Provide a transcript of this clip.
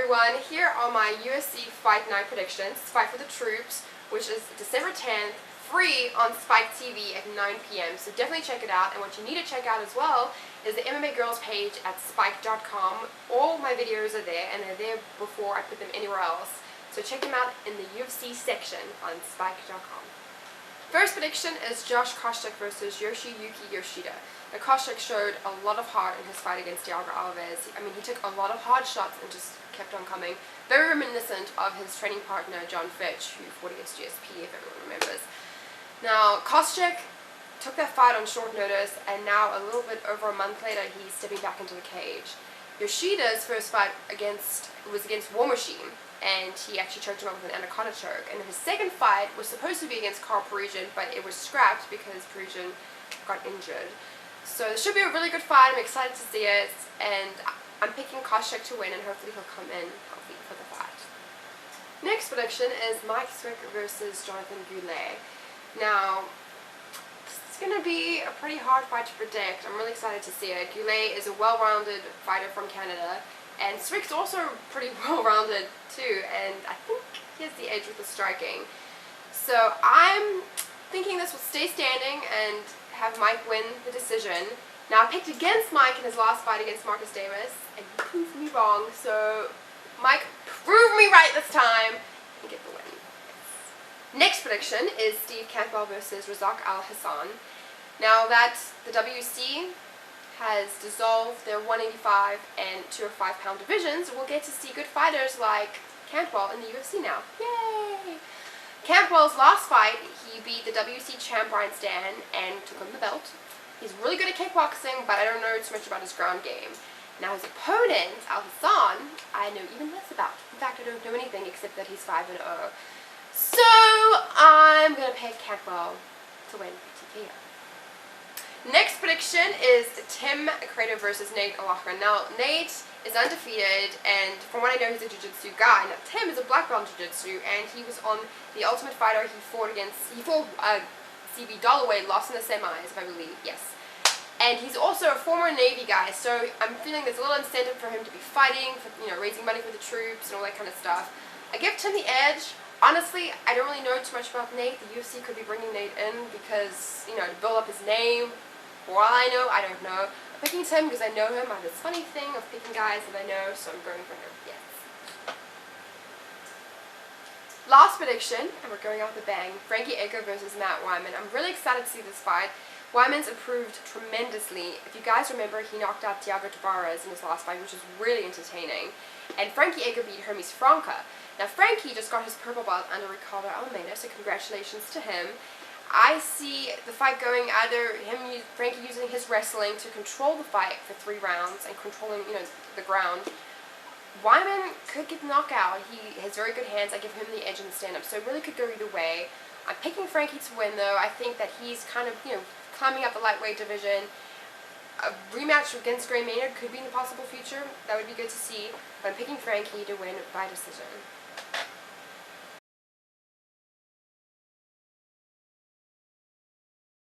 everyone, here are my UFC Fight Night predictions. Fight for the Troops, which is December 10th, free on Spike TV at 9 p.m. So definitely check it out. And what you need to check out as well is the MMA Girls page at spike.com. All my videos are there, and they're there before I put them anywhere else. So check them out in the UFC section on spike.com. First prediction is Koscheck versus Yoshiyuki Yoshida. Now, Koscheck showed a lot of heart in his fight against Edgar. I mean, he took a lot of hard shots and just kept on coming. Very reminiscent of his training partner, John Fitch, who fought against GSP, if everyone remembers. Now, Koscheck took that fight on short notice, and now a little bit over a month later, he's stepping back into the cage. Yoshida's first fight was against War Machine, and he actually choked him up with an anaconda choke. And his second fight was supposed to be against Carl Parisian, but it was scrapped because Parisian got injured. So this should be a really good fight. I'm excited to see it, and I'm picking Koscheck to win, and hopefully he'll come in healthy for the fight. Next prediction is Swick versus Huele. Now, this is going to be a pretty hard fight to predict. I'm really excited to see it. Huele is a well-rounded fighter from Canada, and Swick's also pretty well-rounded too, and I think he has the edge with the striking. So I'm thinking this will stay standing and have Mike win the decision. Now, I picked against Mike in his last fight against Marcus Davis, and he proved me wrong, so Mike, prove me right this time and get the win. Yes. Next prediction is Steve Campbell versus Razak Al Hassan. Now that the WC has dissolved their 185 and 205 pound divisions, we'll get to see good fighters like Campbell in the UFC now. Yay! Campbell's last fight, he beat the WC champ Brian Stan and took him the belt. He's really good at kickboxing, but I don't know too much about his ground game. Now his opponent, Al Hassan, I know even less about. In fact, I don't know anything except that he's 5-0. So I'm going to pick Campbell to win TKO. Next prediction is Tim Crater versus Nate Alfre. Now, Nate is undefeated, and from what I know, he's a jiu-jitsu guy. Now, Tim is a black belt in jiu-jitsu, and he was on The Ultimate Fighter. He fought CB Dollaway, lost in the semis, if I believe, yes. And he's also a former Navy guy, so I'm feeling there's a little incentive for him to be fighting, for, raising money for the troops and all that kind of stuff. I give Tim the edge. Honestly, I don't really know too much about Nate. The UFC could be bringing Nate in because, to build up his name. For all I know, I don't know. I'm picking Tim because I know him. I have this funny thing of picking guys that I know, so I'm going for him. Yes. Last prediction, and we're going out with a bang. Edgar versus Wiman. I'm really excited to see this fight. Wiman's improved tremendously. If you guys remember, he knocked out Thiago Tavares in his last fight, which was really entertaining. And Edgar beat Hermes Franca. Now, Frankie just got his purple belt under Ricardo Almeida, so congratulations to him. I see the fight going either Frankie using his wrestling to control the fight for 3 rounds and controlling, the ground. Wiman could get the knockout. He has very good hands. I give him the edge in the stand-up, so it really could go either way. I'm picking Frankie to win, though. I think that he's kind of, climbing up the lightweight division. A rematch against Gray Maynard could be in the possible future. That would be good to see. But I'm picking Frankie to win by decision.